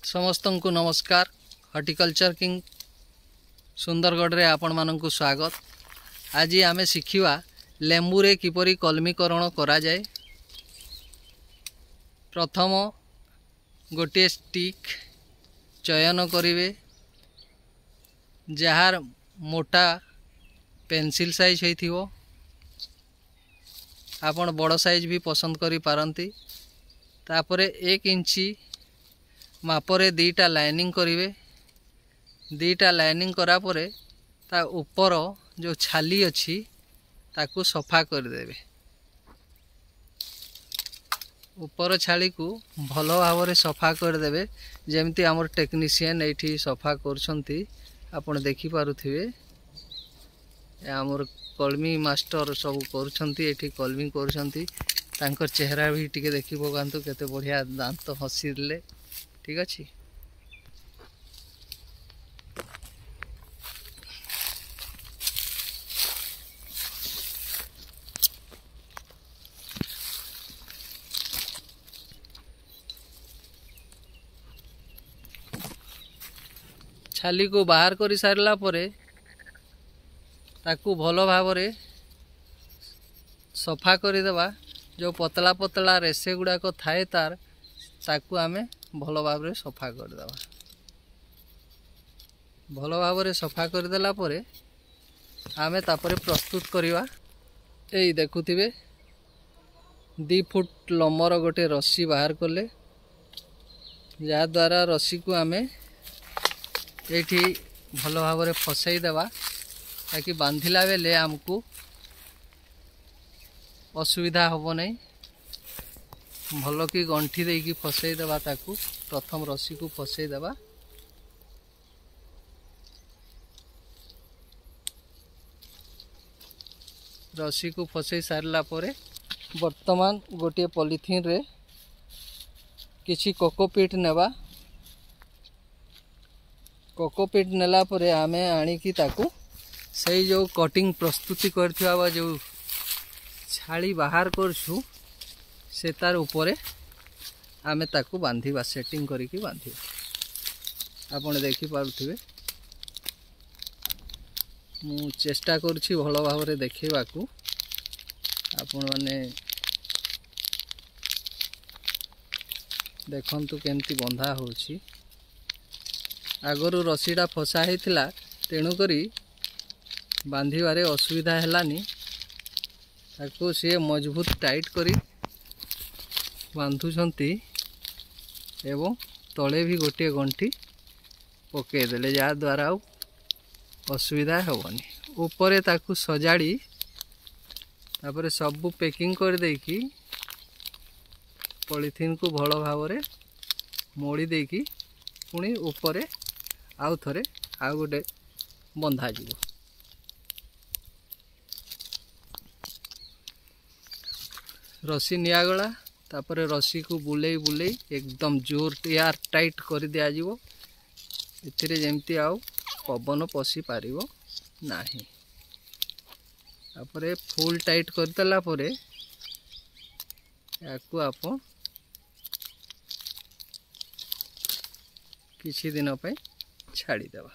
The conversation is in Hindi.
समस्त को नमस्कार। हॉर्टिकल्चर किंग सुंदरगढ़ रे आपण मानक स्वागत। आज आम शिखा लेंबू रे किपरि कलमीकरण करा जाए। प्रथम गोटे स्टिक चयन करिवे जार मोटा पेंसिल साइज होइथिवो। आपण बड़ साइज भी पसंद करि पारंती। तापरे 1 इंची मापरे दीटा लाइनिंग करिवे। दीटा लाइनिंग करा परे ता ऊपर जो छाली अच्छी ताकू सफा कर देवे। ऊपर छाली को भल भाव सफा कर देवे। जेमती आमर टेक्नीशियन एठी सफा करछंती आपण देखि पारुथिबे। आमर कलमी मास्टर सब करछंती एठी कलमी करछंती। तांकर चेहरा भी टिके देखि पकांतु केते बढ़िया दांत हसिले। ठीक अच्छे। छाली को बाहर कर सारला परे ताकू भल भाव सफा कर देवा। जो पतला पतला रेसे गुड़ाक थाए तार ताकू आमे भल भाव सफा कर देवा। भल भाव सफा कर देला परे आमे तापरे प्रस्तुत करिवा। एई देखुथिबे 2 फुट लंबर गोटे रस्सी बाहर कले जा द्वारा रस्सी को आमे एठी भल भाव फसई देवा ताकि बांधिला बेले आमको असुविधा होबो नहीं। भल की गंठी देकी फसई देवा। ताकू प्रथम रस्सी को फसई देवा। रस्सी को फसई सारला परे वर्तमान गोटे पॉलिथीन रे किछि कोकोपीट नेबा। कोकोपीट नेला परे आमे आनी की ताकू सही जो कटिंग प्रस्तुति करथिबा जो छाली बाहर करछु से तार ऊपर आमे ताकू बांधिबा। सेटिंग करिकी बांधिबा। आपण देखि पारुथिबे मु चेष्टा करछि भलो भाव रे देखैबाकू। आपण माने देखंतु केमती बंधा होछि। आगरु रस्सीटा फसा हेतिला तेणु करी बांधिबारे असुविधा हेलानी। ताकू सी मजबूत टाइट करी बांधुछंती एवं तले भी गोटे गंठी पके देले जा द्वारा असुविधा हेबनी। ऊपर ताकू सजाड़ी तापरे सब पैकिंग कर देकी पॉलिथीन को भल भाव मोड़ी देकी पुणी ऊपर आउ थरे आउ गोटे बंधा जीवो। रस्सी नियागला तापरे रस्सी को बुलेई बुलेई एकदम जोर एयर टाइट कर दिया जीवो। इथिरे जेमती आउ पवन पसी पारिबो नाही। तापरे फुल टाइट कर देला परे याकू आपण किछि दिन पे छाड़ी देवा।